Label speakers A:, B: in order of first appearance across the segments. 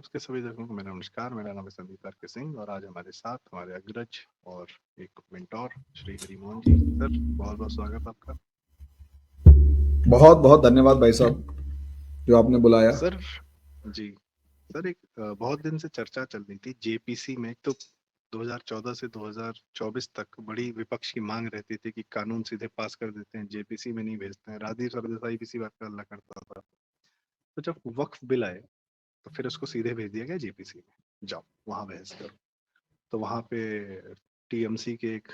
A: के सभी दर्शकों को मेरा नमस्कार। मेरा नाम है संदीप आर के सिंह और आज हमारे साथ हमारे अग्रज और एक मेंटोर श्री हरिमोहन जी। सर, बहुत बहुत स्वागत आपका।
B: बहुत बहुत धन्यवाद भाई साहब जो आपने बुलाया।
A: सर जी, सर एक बहुत दिन से चर्चा चल रही थी जेपीसी में। तो 2014 से 2024 तक बड़ी विपक्ष की मांग रहती थी कि कानून सीधे पास कर देते हैं, जेपीसी में नहीं भेजते हैं। राजीव सरदेसाई भी इसी बात का हल्ला करता था। तो जब वक्फ बिल आए तो फिर उसको सीधे भेज दिया गया जेपीसी में, जाओ वहां बहस करो। तो वहां पे टीएमसी के एक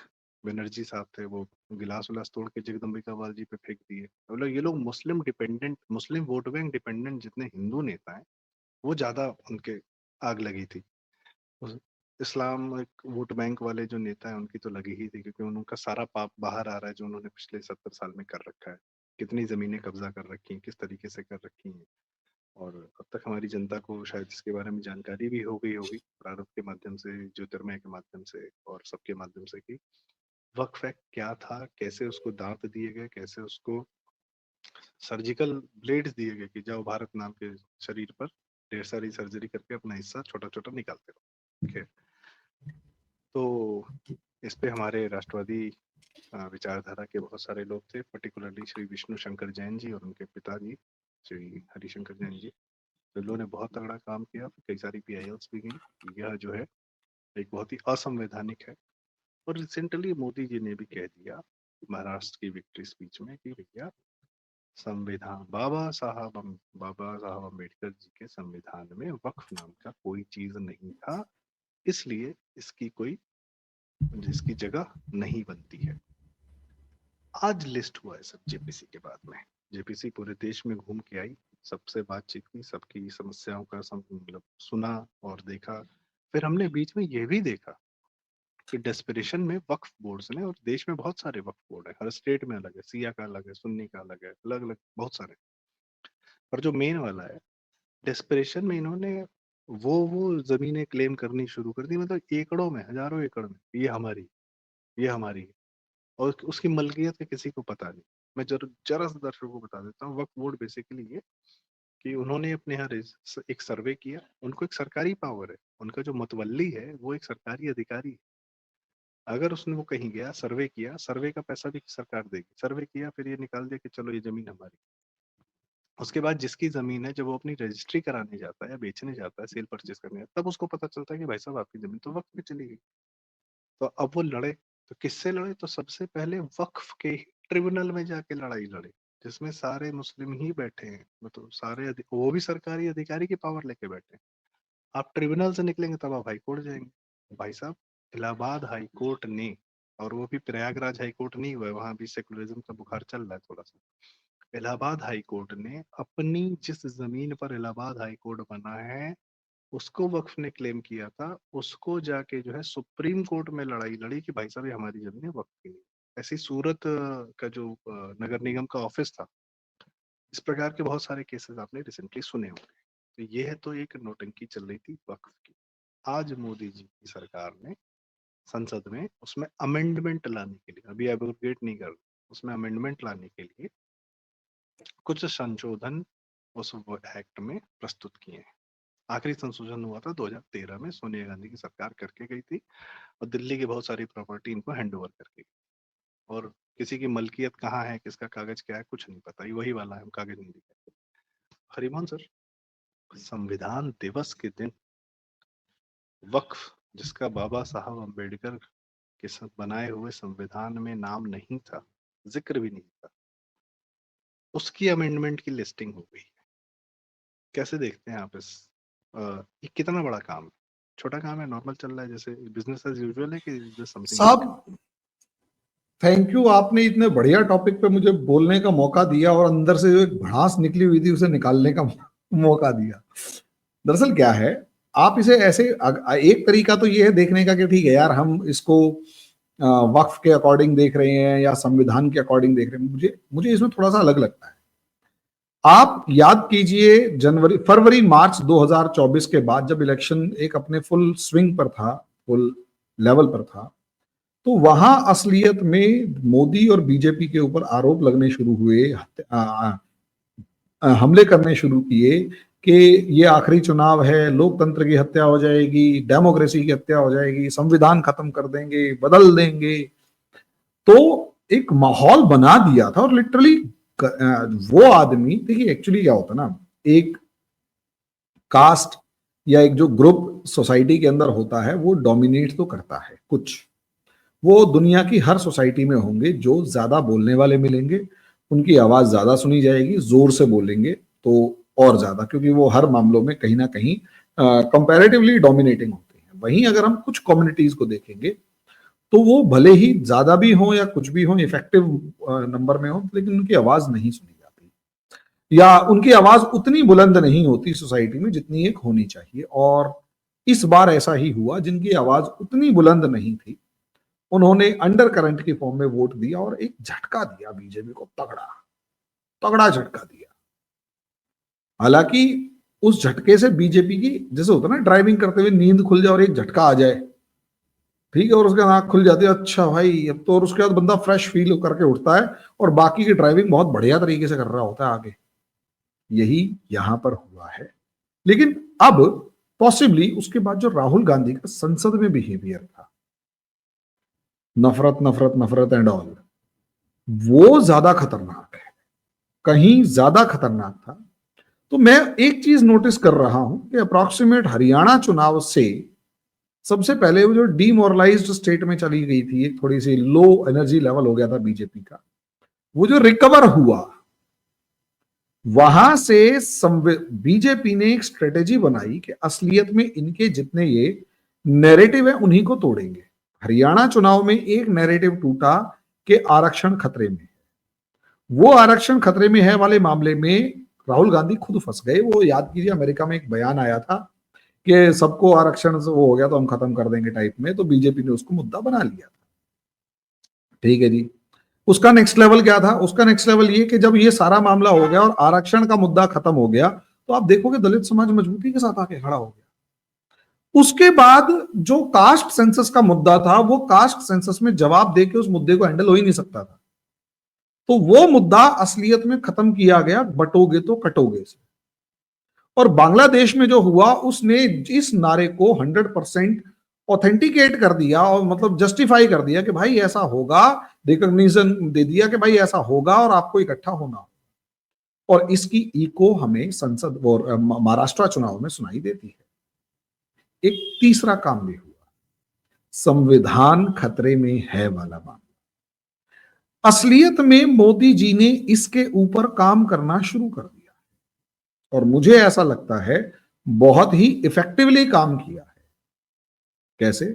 A: बनर्जी साहब थे, वो गिलास उलास तोड़ के जगदम्बिका पाल जी पे फेंक दिए। मतलब ये लोग मुस्लिम डिपेंडेंट, मुस्लिम वोट बैंक डिपेंडेंट जितने हिंदू नेता हैं वो ज्यादा उनके आग लगी थी। उस इस्लाम एक वोट बैंक वाले जो नेता हैं उनकी तो लगी ही थी, क्योंकि उनका सारा पाप बाहर आ रहा है जो उन्होंने पिछले 70 साल में कर रखा है। कितनी जमीनें कब्जा कर रखी हैं, किस तरीके से कर रखी हैं। और अब तक हमारी जनता को शायद इसके बारे में जानकारी भी हो गई होगी, प्रारंभ के माध्यम से, ज्योतिर्मय के माध्यम से और सबके माध्यम से, कि वक्फ एक्ट क्या था, कैसे उसको दांत दिए गए, कैसे उसको सर्जिकल ब्लेड्स दिए गए कि जाओ भारत नाम के शरीर पर ढेर सारी सर्जरी करके अपना हिस्सा छोटा छोटा निकालते रहो। ठीक है। तो इस पे हमारे राष्ट्रवादी विचारधारा के बहुत सारे लोग थे, पर्टिकुलरली श्री विष्णु शंकर जैन जी और उनके पिताजी श्री हरिशंकर जैन जी। तो लोगों ने बहुत तगड़ा काम किया, कई सारी पीआईएल्स भी गई। यह जो है एक बहुत ही असंवैधानिक है। और रिसेंटली मोदी जी ने भी कह दिया महाराष्ट्र की विक्ट्री स्पीच में कि भैया संविधान, बाबा साहब अम्बेडकर जी के संविधान में वक्फ नाम का कोई चीज नहीं था, इसलिए इसकी जगह नहीं बनती है। आज लिस्ट हुआ है सब जेपीसी के बाद में। जेपीसी पूरे देश में घूम के आई, सबसे बातचीत की, सबकी समस्याओं का मतलब सुना और देखा। फिर हमने बीच में यह भी देखा कि डेस्परेशन में वक्फ बोर्ड्स ने, और देश में बहुत सारे वक्फ बोर्ड है, हर स्टेट में अलग है, सिया का अलग है, सुन्नी का अलग है, अलग अलग बहुत सारे। पर जो मेन वाला है, डेस्परेशन में इन्होंने वो जमीनें क्लेम करनी शुरू कर दी, मतलब एकड़ों में, हजारों एकड़ में, ये हमारी है। और उसकी मलकियत का किसी को पता नहीं। मैं जरा सा दर्शकों को बता देता हूँ। वक्फ बोर्ड बेसिकली ये कि उन्होंने अपने यहाँ एक सर्वे किया। उनको एक सरकारी पावर है, उनका जो मतवल्ली है वो एक सरकारी अधिकारी है। अगर उसने वो कहीं गया, सर्वे किया, सर्वे का पैसा भी सरकार देगी। सर्वे किया, फिर ये निकाल दिया कि चलो ये जमीन हमारी। उसके बाद जिसकी जमीन है, जब वो अपनी रजिस्ट्री कराने जाता है या बेचने जाता है, सेल परचेज करने जाता है, तब उसको पता चलता है कि भाई साहब आपकी जमीन तो वक्फ में चली गई। तो अब वो लड़े, तो किससे लड़े? तो सबसे पहले वक्फ के ट्रिब्यूनल में जाके लड़ाई लड़े, जिसमें सारे मुस्लिम ही बैठे हैं, मतलब सारे वो भी सरकारी अधिकारी की पावर लेके बैठे हैं। आप ट्रिब्यूनल से निकलेंगे तब आप हाई कोर्ट जाएंगे। भाई साहब, इलाहाबाद हाई कोर्ट ने, और वो भी प्रयागराज हाई कोर्ट नहीं हुआ है, वहां भी सेकुलरिज्म का बुखार चल रहा है थोड़ा सा। इलाहाबाद हाई कोर्ट ने अपनी जिस जमीन पर इलाहाबाद हाई कोर्ट बना है उसको वक्फ ने क्लेम किया था, उसको जाके जो है सुप्रीम कोर्ट में लड़ाई लड़ी कि भाई साहब ये हमारी जमीन है, वक्फ की नहीं। ऐसे ही सूरत का जो नगर निगम का ऑफिस था, इस प्रकार के बहुत सारे केसेस आपने रिसेंटली सुने होंगे। तो ये है, तो एक नोटंकी चल रही थी वक्फ की। आज मोदी जी की सरकार ने संसद में उसमें अमेंडमेंट लाने के लिए, अभी एब्रोगेट नहीं कर रहे, उसमें अमेंडमेंट लाने के लिए कुछ संशोधन उस एक्ट में प्रस्तुत किए हैं। आखिरी संशोधन हुआ था 2013 में, सोनिया गांधी की सरकार करके गई थी, और दिल्ली की बहुत सारी प्रॉपर्टी इनको हैंड ओवर करके गई। और किसी की मलकियत कहाँ है, किसका कागज क्या है, कुछ नहीं पता, ये वही वाला है, हम कागज नहीं दिखाते। हरिमोहन सर, संविधान दिवस के दिन वक्फ, जिसका बाबा साहब अम्बेडकर के साथ बनाए हुए संविधान में नाम नहीं था, जिक्र भी नहीं था, उसकी अमेंडमेंट की लिस्टिंग हो गई। कैसे देखते हैं आप इस ये कितना बड़ा काम है? छोटा काम है, नॉर्मल चल रहा है, जैसे बिजनेस एज यूजुअल है, कि समथिंग बिग?
B: साहब थैंक यू, आपने इतने बढ़िया टॉपिक पे मुझे बोलने का मौका दिया और अंदर से जो एक भड़ास निकली हुई थी उसे निकालने का मौका दिया। दरअसल क्या है, आप इसे ऐसे एक तरीका तो ये है देखने का कि ठीक है यार, हम इसको वक्फ के अकॉर्डिंग देख रहे हैं या संविधान के अकॉर्डिंग देख रहे हैं। मुझे मुझे इसमें थोड़ा सा अलग लगता है। आप याद कीजिए फरवरी मार्च 2024 के बाद जब इलेक्शन एक अपने फुल स्विंग पर था, फुल लेवल पर था, तो वहां असलियत में मोदी और बीजेपी के ऊपर आरोप लगने शुरू हुए, हमले करने शुरू किए कि ये आखिरी चुनाव है, लोकतंत्र की हत्या हो जाएगी, डेमोक्रेसी की हत्या हो जाएगी, संविधान खत्म कर देंगे, बदल देंगे। तो एक माहौल बना दिया था और लिटरली वो आदमी, देखिए एक्चुअली क्या होता ना, एक कास्ट या एक जो ग्रुप सोसाइटी के अंदर होता है वो डोमिनेट तो करता है कुछ। वो दुनिया की हर सोसाइटी में होंगे जो ज्यादा बोलने वाले मिलेंगे, उनकी आवाज ज्यादा सुनी जाएगी, जोर से बोलेंगे तो और ज्यादा, क्योंकि वो हर मामलों में कहीं ना कहीं कंपैरेटिवली डोमिनेटिंग होते हैं। वहीं अगर हम कुछ कम्युनिटीज को देखेंगे तो वो भले ही ज्यादा भी हो या कुछ भी हो, इफेक्टिव नंबर में हो, लेकिन उनकी आवाज नहीं सुनी जाती या उनकी आवाज उतनी बुलंद नहीं होती सोसाइटी में जितनी एक होनी चाहिए। और इस बार ऐसा ही हुआ, जिनकी आवाज उतनी बुलंद नहीं थी उन्होंने अंडर करंट की फॉर्म में वोट दिया और एक झटका दिया बीजेपी को, तगड़ा तगड़ा झटका दिया। हालांकि उस झटके से बीजेपी की, जैसे होता है ना ड्राइविंग करते हुए नींद खुल जाए और एक झटका आ जाए, ठीक है, और उसके आंख खुल जाती है, अच्छा भाई अब तो, और उसके बाद बंदा फ्रेश फील करके उठता है और बाकी की ड्राइविंग बहुत बढ़िया तरीके से कर रहा होता है आगे। यही यहां पर हुआ है। लेकिन अब पॉसिबली उसके बाद जो राहुल गांधी का संसद में बिहेवियर था, नफरत नफरत नफरत एंड ऑल, वो ज्यादा खतरनाक है, कहीं ज्यादा खतरनाक था। तो मैं एक चीज नोटिस कर रहा हूं कि अप्रॉक्सीमेट हरियाणा चुनाव से सबसे पहले वो जो डीमोरलाइज्ड स्टेट में चली गई थी, एक थोड़ी सी लो एनर्जी लेवल हो गया था बीजेपी का, वो जो रिकवर हुआ, वहां से बीजेपी ने एक स्ट्रेटेजी बनाई कि असलियत में इनके जितने ये नैरेटिव है उन्हीं को तोड़ेंगे। हरियाणा चुनाव में एक नैरेटिव टूटा कि आरक्षण खतरे में, वो आरक्षण खतरे में है वाले मामले में राहुल गांधी खुद फंस गए। वो याद कीजिए, अमेरिका में एक बयान आया था कि सबको आरक्षण से वो हो गया तो हम खत्म कर देंगे टाइप में, तो बीजेपी ने उसको मुद्दा बना लिया था। ठीक है जी, उसका नेक्स्ट लेवल क्या था? उसका नेक्स्ट लेवल ये कि जब ये सारा मामला हो गया और आरक्षण का मुद्दा खत्म हो गया, तो आप देखोगे दलित समाज मजबूती के साथ आके खड़ा हो गया। उसके बाद जो कास्ट सेंसस का मुद्दा था, वो कास्ट सेंसस में जवाब देके उस मुद्दे को हैंडल हो ही नहीं सकता था, तो वो मुद्दा असलियत में खत्म किया गया, बटोगे तो कटोगे से। और बांग्लादेश में जो हुआ, उसने इस नारे को 100% ऑथेंटिकेट कर दिया और मतलब जस्टिफाई कर दिया कि भाई ऐसा होगा, रिकॉग्निशन दे दिया कि भाई ऐसा होगा और आपको इकट्ठा होना। और इसकी इको हमें संसद और महाराष्ट्र चुनाव में सुनाई देती है। एक तीसरा काम भी हुआ, संविधान खतरे में है वाला मामला। असलियत में मोदी जी ने इसके ऊपर काम करना शुरू कर दिया और मुझे ऐसा लगता है बहुत ही इफेक्टिवली काम किया है। कैसे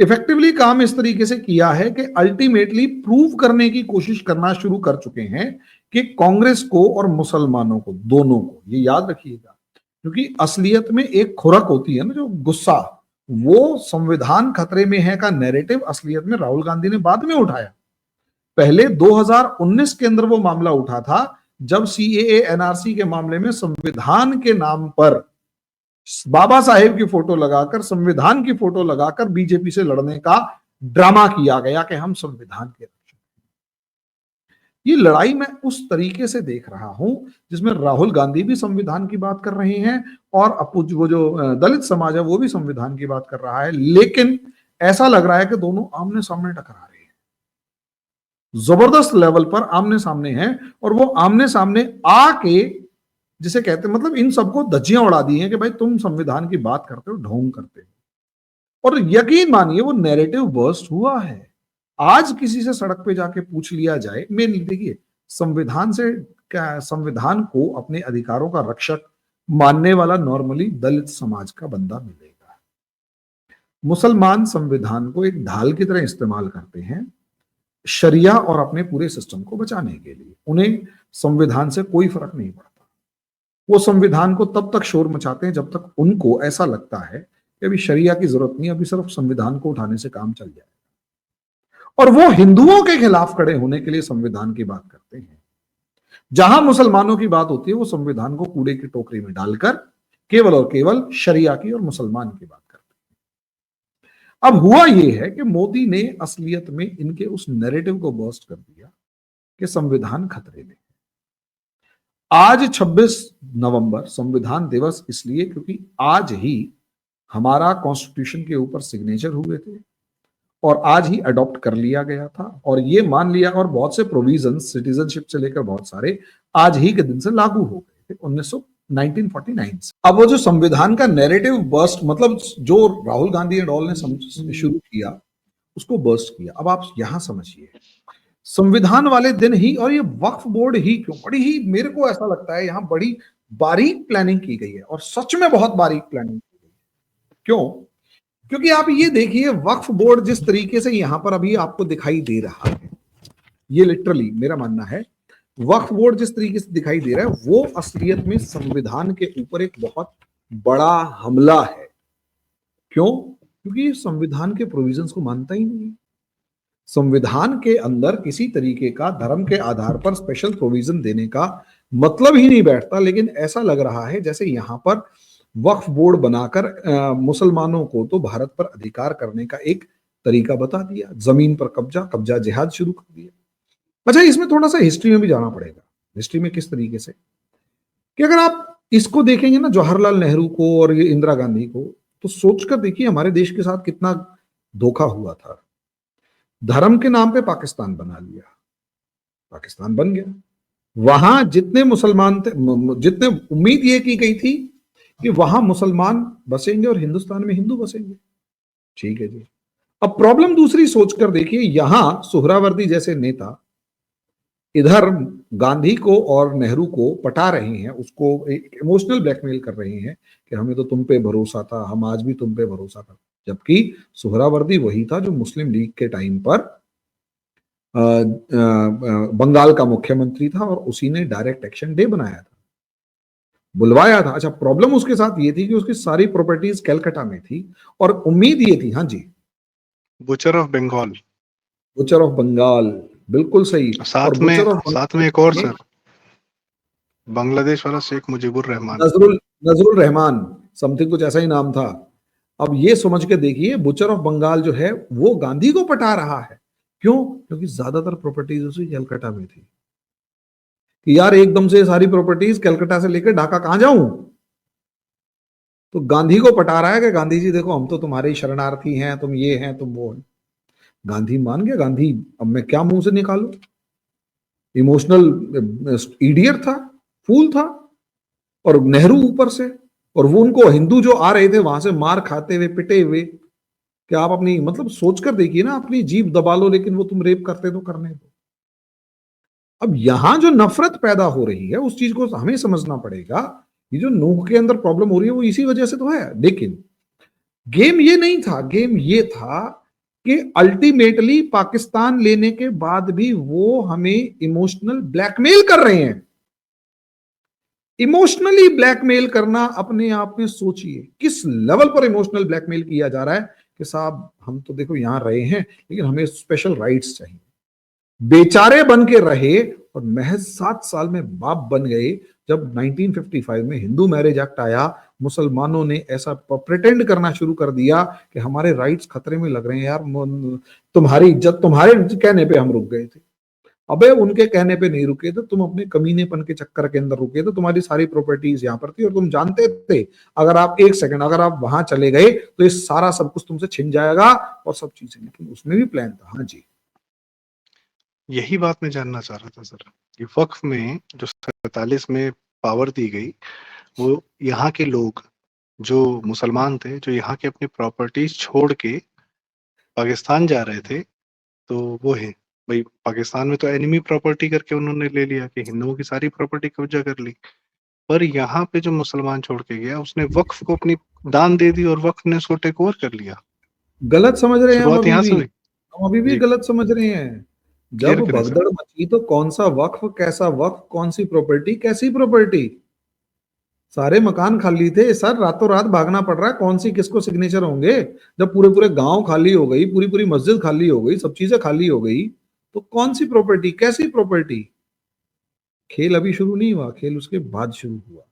B: इफेक्टिवली काम? इस तरीके से किया है कि अल्टीमेटली प्रूव करने की कोशिश करना शुरू कर चुके हैं कि कांग्रेस को और मुसलमानों को, दोनों को, ये याद रखिएगा, क्योंकि असलियत में एक खुरक होती है ना, जो गुस्सा, वो संविधान खतरे में है का नैरेटिव असलियत में राहुल गांधी ने बाद में उठाया। पहले 2019 के अंदर वो मामला उठा था, जब सीएए एनआरसी के मामले में संविधान के नाम पर बाबा साहेब की फोटो लगाकर, संविधान की फोटो लगाकर बीजेपी से लड़ने का ड्रामा किया गया कि हम संविधान के रक्षक। ये लड़ाई मैं उस तरीके से देख रहा हूं जिसमें राहुल गांधी भी संविधान की बात कर रहे हैं और वो जो दलित समाज है वो भी संविधान की बात कर रहा है, लेकिन ऐसा लग रहा है कि दोनों आमने सामने टकरा रहे हैं, जबरदस्त लेवल पर आमने सामने हैं। और वो आमने सामने आके, जिसे कहते हैं, मतलब इन सबको धज्जियां उड़ा दी हैं कि भाई तुम संविधान की बात करते हो, ढोंग करते हो। और यकीन मानिए वो नैरेटिव बर्स्ट हुआ है। आज किसी से सड़क पे जाके पूछ लिया जाए, मेन देखिए, संविधान से क्या, संविधान को अपने अधिकारों का रक्षक मानने वाला नॉर्मली दलित समाज का बंदा मिलेगा। मुसलमान संविधान को एक ढाल की तरह इस्तेमाल करते हैं शरिया और अपने पूरे सिस्टम को बचाने के लिए। उन्हें संविधान से कोई फर्क नहीं पड़ता। वो संविधान को तब तक शोर मचाते हैं जब तक उनको ऐसा लगता है कि अभी शरिया की जरूरत नहीं, अभी सिर्फ संविधान को उठाने से काम चल जाएगा। और वो हिंदुओं के खिलाफ खड़े होने के लिए संविधान की बात करते हैं। जहां मुसलमानों की बात होती है, वो संविधान को कूड़े की टोकरी में डालकर केवल और केवल शरिया की और मुसलमान की बात करते हैं। अब हुआ यह है कि मोदी ने असलियत में इनके उस नैरेटिव को बर्स्ट कर दिया कि संविधान खतरे में। आज 26 नवंबर संविधान दिवस इसलिए क्योंकि आज ही हमारा कॉन्स्टिट्यूशन के ऊपर सिग्नेचर हुए थे और आज ही अडॉप्ट कर लिया गया था और ये मान लिया, और बहुत से प्रोविजन सिटीजनशिप से लेकर बहुत सारे आज ही के दिन से लागू हो गए थे 1949 से। अब वो जो संविधान का नैरेटिव बर्स्ट, मतलब जो राहुल गांधी एंड ऑल ने शुरू किया उसको बर्स्ट किया। अब आप यहां समझिए, संविधान वाले दिन ही, और ये वक्फ बोर्ड ही क्यों, बड़ी ही मेरे को ऐसा लगता है यहां बड़ी बारीक प्लानिंग की गई है और सच में बहुत बारीक प्लानिंग की गई है। क्यों? क्योंकि आप ये देखिए वक्फ बोर्ड जिस तरीके से यहां पर अभी आपको दिखाई दे रहा है, ये लिटरली मेरा मानना है वक्फ बोर्ड जिस तरीके से दिखाई दे रहा है वो असलियत में संविधान के ऊपर एक बहुत बड़ा हमला है। क्यों? क्योंकि ये संविधान के प्रोविजंस को मानता ही नहीं। संविधान के अंदर किसी तरीके का धर्म के आधार पर स्पेशल प्रोविजन देने का मतलब ही नहीं बैठता, लेकिन ऐसा लग रहा है जैसे यहां पर वक्फ बोर्ड बनाकर मुसलमानों को तो भारत पर अधिकार करने का एक तरीका बता दिया, जमीन पर कब्जा जिहाद शुरू कर दिया। अच्छा, इसमें थोड़ा सा हिस्ट्री में भी जाना पड़ेगा। हिस्ट्री में किस तरीके से कि अगर आप इसको देखेंगे ना, जवाहरलाल नेहरू को और ये इंदिरा गांधी को, तो सोचकर देखिए हमारे देश के साथ कितना धोखा हुआ था। धर्म के नाम पे पाकिस्तान बना लिया, पाकिस्तान बन गया। वहां जितने मुसलमान थे, जितने उम्मीद ये की गई थी कि वहां मुसलमान बसेंगे और हिंदुस्तान में हिंदू बसेंगे, ठीक है जी। अब प्रॉब्लम दूसरी सोचकर देखिए, यहां सुहरावर्दी जैसे नेता इधर गांधी को और नेहरू को पटा रहे हैं, उसको एक इमोशनल ब्लैकमेल कर रहे हैं कि हमें तो तुम पे भरोसा था, हम आज भी तुम पे भरोसा था। जबकि सुहरावर्दी वही था जो मुस्लिम लीग के टाइम पर बंगाल का मुख्यमंत्री था और उसी ने डायरेक्ट एक्शन डे बनाया था, बुलवाया था। अच्छा, प्रॉब्लम उसके साथ ये थी कि उसकी सारी प्रॉपर्टीज कलकत्ता में थी और उम्मीद ये थी, हाँ जी,
A: butcher of Bengal,
B: butcher of Bengal, बिल्कुल सही। और
A: साथ में एक और सर, बांग्लादेश वाला शेख मुजीबुर रहमान,
B: नजरुल रहमान, समथिंग कुछ ऐसा ही नाम था। अब ये समझ के देखिए, बुचर ऑफ बंगाल जो है वो गांधी को पटा रहा है। क्यों? क्योंकि ज्यादातर प्रॉपर्टीज उसकी कलकत्ता में थी कि यार एकदम से सारी प्रॉपर्टीज कलकत्ता से लेकर ढाका कहां जाऊं, तो गांधी को पटा रहा है कि गांधी जी देखो हम तो तुम्हारे शरणार्थी हैं, तुम ये हैं तुम वो हैं। गांधी मान गया, गांधी अब मैं क्या मुंह से निकालू, इमोशनल इडियट था, फूल था। और नेहरू ऊपर से, और वो उनको हिंदू जो आ रहे थे वहां से मार खाते हुए पिटे हुए कि आप अपनी मतलब सोचकर देखिए ना, अपनी जीभ दबा लो लेकिन वो तुम रेप करते तो करने दो। अब यहां जो नफरत पैदा हो रही है उस चीज को हमें समझना पड़ेगा। ये जो नूह के अंदर प्रॉब्लम हो रही है वो इसी वजह से तो है। लेकिन गेम ये नहीं था, गेम ये था कि अल्टीमेटली पाकिस्तान लेने के बाद भी वो हमें इमोशनल ब्लैकमेल कर रहे हैं। इमोशनली ब्लैकमेल करना अपने आप में सोचिए किस लेवल पर इमोशनल ब्लैकमेल किया जा रहा है कि साहब हम तो देखो यहां रहे हैं लेकिन हमें स्पेशल राइट्स चाहिए। बेचारे बन के रहे और महज 7 साल में बाप बन गए। जब 1955 में हिंदू मैरिज एक्ट आया, मुसलमानों ने ऐसा प्रिटेंड करना शुरू कर दिया कि हमारे राइट्स खतरे में लग रहे हैं यार, तुम्हारी इज्जत तुम्हारे कहने पे हम रुक गए थे। अबे उनके कहने पे नहीं रुके थे, तुम अपने कमीनेपन के चक्कर के अंदर रुके थे। तुम्हारी सारी प्रॉपर्टीज यहां पर थी और तुम जानते थे अगर आप एक सेकंड अगर आप वहां चले गए तो ये सारा सब कुछ तुमसे छिन जाएगा और सब चीजें। लेकिन उसमें भी प्लान था। हाँ जी,
A: यही बात मैं जानना चाह रहा था सर कि वक्फ में जो 47 में पावर दी गई, वो यहाँ के लोग जो मुसलमान थे, जो यहाँ के अपनी प्रॉपर्टीज छोड़ के पाकिस्तान जा रहे थे, तो वो है भाई पाकिस्तान में तो एनिमी प्रॉपर्टी करके उन्होंने ले लिया कि हिंदुओं की सारी प्रॉपर्टी कब्जा कर ली। पर यहाँ पे जो मुसलमान छोड़ के गया उसने वक्फ को अपनी दान दे दी और वक्फ ने उसको टेक ओवर कर लिया।
B: गलत समझ रहे हैं हम
A: शुरुआत
B: अभी
A: यहाँ
B: भी,
A: से हुई
B: हम अभी भी
A: जी,
B: गलत समझ रहे हैं। जब
A: क्लियर करें सर।
B: भगदड़ मची तो कौन सा वक्फ, कैसा वक्फ, कौन सी प्रॉपर्टी, कैसी प्रॉपर्टी, सारे मकान खाली थे सर। रातों रात भागना पड़ रहा है, कौन सी किसको सिग्नेचर होंगे। जब पूरे पूरे गांव खाली हो गई, पूरी पूरी मस्जिद खाली हो गई, सब चीजें खाली हो गई, तो कौन सी प्रॉपर्टी, कैसी प्रॉपर्टी। खेल अभी शुरू नहीं हुआ, खेल उसके बाद शुरू हुआ।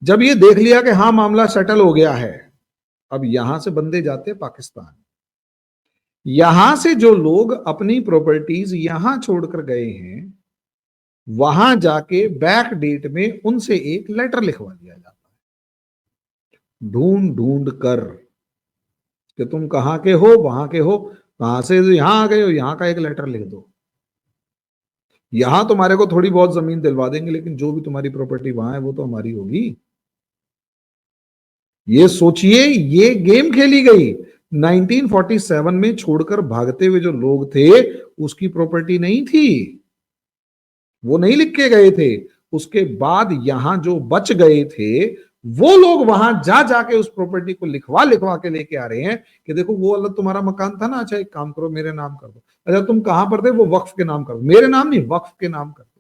B: जब ये देख लिया कि हाँ मामला सेटल हो गया है, अब यहां से बंदे जाते पाकिस्तान। यहां से जो लोग अपनी प्रॉपर्टीज यहां छोड़कर गए हैं वहां जाके बैक डेट में उनसे एक लेटर लिखवा दिया जाता है, ढूंढ ढूंढ कर कि तुम कहाँ के हो, वहां के हो, कहां से यहां आ गए हो, यहां का एक लेटर लिख दो। यहां तुम्हारे को थोड़ी बहुत जमीन दिलवा देंगे, लेकिन जो भी तुम्हारी प्रॉपर्टी वहां है वो तो हमारी होगी। ये सोचिए, ये गेम खेली गई। 1947 में छोड़कर भागते हुए जो लोग थे, उसकी प्रॉपर्टी नहीं थी, वो नहीं लिख के गए थे। उसके बाद यहां जो बच गए थे, वो लोग वहां जा जाके उस प्रॉपर्टी को लिखवा लिखवा के लेके आ रहे हैं कि देखो वो वाला तुम्हारा मकान था ना, अच्छा एक काम करो मेरे नाम कर दो। अच्छा तुम कहां पर थे, वो वक्फ के नाम कर दो, मेरे नाम नहीं वक्फ के नाम कर दो।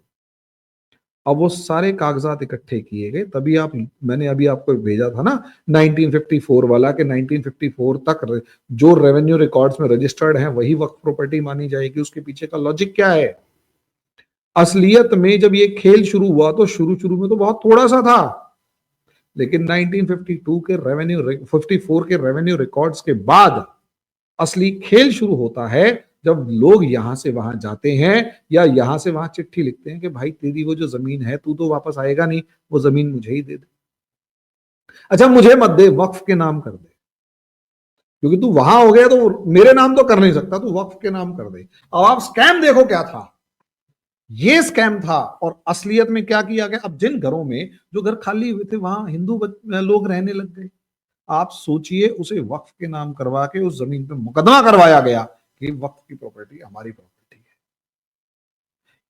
B: अब वो सारे कागजात इकट्ठे किए गए, तभी आप, मैंने अभी आपको भेजा था ना 1954 वाला, कि 1954 तक जो रेवेन्यू रिकॉर्ड्स में रजिस्टर्ड है वही वक्फ प्रॉपर्टी मानी जाएगी। उसके पीछे का लॉजिक क्या है? असलियत में जब ये खेल शुरू हुआ तो शुरू शुरू में तो बहुत थोड़ा सा था, लेकिन 1952 के रेवेन्यू 54 के रेवेन्यू रिकॉर्ड्स के बाद असली खेल शुरू होता है, जब लोग यहां से वहां जाते हैं या यहां से वहां चिट्ठी लिखते हैं कि भाई तेरी वो जो जमीन है, तू तो वापस आएगा नहीं, वो जमीन मुझे ही दे दे। अच्छा मुझे मत दे, वक्फ के नाम कर दे, क्योंकि तू वहां हो गया तो मेरे नाम तो कर नहीं सकता, तू वक्फ के नाम कर दे। अब आप स्कैम देखो क्या था, ये स्कैम था। और असलियत में क्या किया गया, अब जिन घरों में जो घर खाली हुए थे वहां हिंदू लोग रहने लग गए। आप सोचिए, उसे वक्फ के नाम करवा के उस जमीन पे मुकदमा करवाया गया कि वक्फ की प्रॉपर्टी हमारी प्रॉपर्टी है।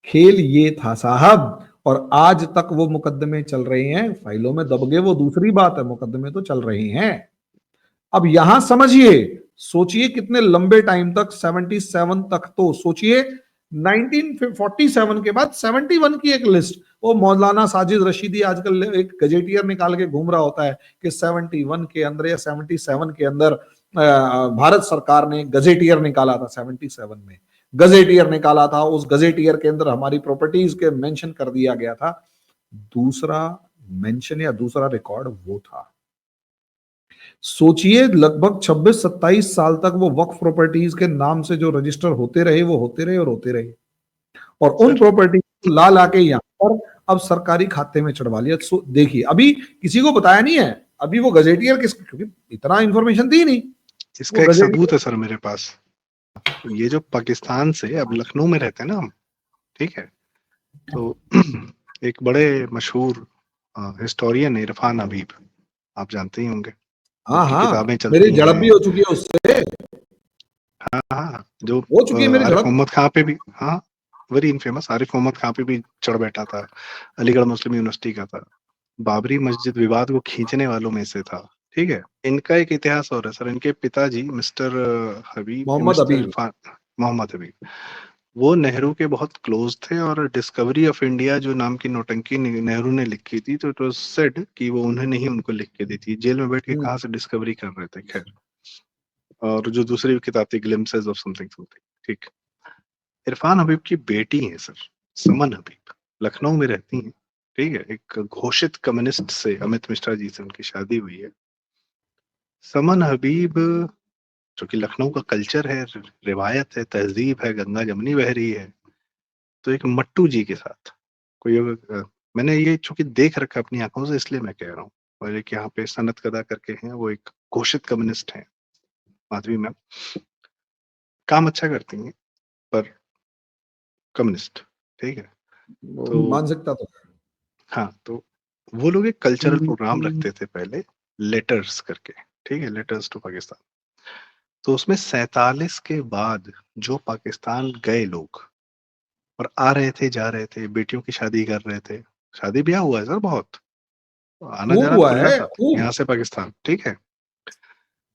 B: खेल ये था साहब, और आज तक वो मुकदमे चल रहे हैं, फाइलों में दब गए वो दूसरी बात है, मुकदमे तो चल रहे हैं। अब यहां समझिए, सोचिए कितने लंबे टाइम तक, 77 तक तो सोचिए। 1947 के बाद 71 की एक लिस्ट, वो मौलाना साजिद रशीदी आजकल एक गजेटियर निकाल के घूम रहा होता है कि 71 के अंदर या 77 के अंदर भारत सरकार ने गजेटियर निकाला था, 77 में गजेटियर निकाला था, उस गजेटियर के अंदर हमारी प्रॉपर्टीज के मेंशन कर दिया गया था। दूसरा मेंशन या दूसरा रिकॉर्ड वो था। सोचिए लगभग 26-27 साल तक वो वक्फ प्रॉपर्टीज के नाम से जो रजिस्टर होते रहे, वो होते रहे और होते रहे, और उन
A: सर
B: प्रॉपर्टी को ला ला के यहाँ पर अब सरकारी खाते में चढ़वा लिया। देखिए अभी किसी को बताया नहीं है, अभी वो गजेटियर किस, क्योंकि इतना इंफॉर्मेशन थी नहीं, वो
A: इसका एक सबूत
B: गजेटियर।
A: है सर मेरे पास। ये जो पाकिस्तान से अब लखनऊ में रहते हैं ना हम, ठीक है, तो एक बड़े मशहूर हिस्टोरियन इरफान हबीब, आप जानते ही होंगे,
B: हाँ
A: उनकी
B: हाँ,
A: किताबें
B: मेरी
A: चलती
B: झड़प भी
A: हैं।
B: हो चुकी है उससे,
A: हाँ हाँ, जो
B: हो चुकी है मेरी
A: आरिफ
B: झड़प।
A: मोहम्मद खां पे भी, हाँ, वेरी इनफेमस, आरिफ मोहम्मद खां पे भी चढ़ बैठा था, अलीगढ़ मुस्लिम यूनिवर्सिटी का था, बाबरी मस्जिद विवाद को खींचने वालों में से था। ठीक है, इनका एक इतिहास और है सर। इनके पिताजी मिस्टर हबीब,
B: मोहम्मद
A: मिस्टर
B: हबीब।
A: इरफान मोहम्मद हबीब, वो नेहरू के बहुत क्लोज थे, और डिस्कवरी ऑफ इंडिया जो नाम की नौटंकी नेहरू ने लिखी थी, तो इट वाज सेड कि वो उन्होंने ही उनको लिख के दी थी, जेल में बैठ के कहाँ से डिस्कवरी कर रहे थे, खैर। और जो दूसरी किताब थी ग्लिम्पसेस ऑफ समथिंग समथिंग, ठीक। इरफान हबीब की बेटी है सर, समन हबीब, लखनऊ में रहती हैं, ठीक है, एक घोषित कम्युनिस्ट से, अमित मिश्रा जी से उनकी शादी हुई है। समन हबीब, जो कि लखनऊ का कल्चर है, रिवायत है, तहजीब है, गंगा जमनी बह रही है, तो एक मट्टू जी के साथ कोई मैंने ये चूंकि देख रखा अपनी आंखों से, इसलिए मैं कह रहा हूँ। और एक यहाँ पे सनत कदा करके हैं, वो एक घोषित कम्युनिस्ट हैं, माधवी मैम, काम अच्छा करती हैं पर कम्युनिस्ट, ठीक है। तो
B: मानसिकता तो
A: हाँ, तो वो लोग एक कल्चरल प्रोग्राम रखते थे पहले, लेटर्स करके, ठीक है, लेटर्स टू पाकिस्तान। तो उसमें 47 के बाद जो पाकिस्तान गए लोग और आ रहे थे, जा रहे थे, बेटियों की शादी कर रहे थे, शादी ब्याह हुआ है सर बहुत, आना
B: खूब
A: जाना
B: हुआ
A: खुला
B: है,
A: था
B: खूब।
A: यहाँ से पाकिस्तान, ठीक है।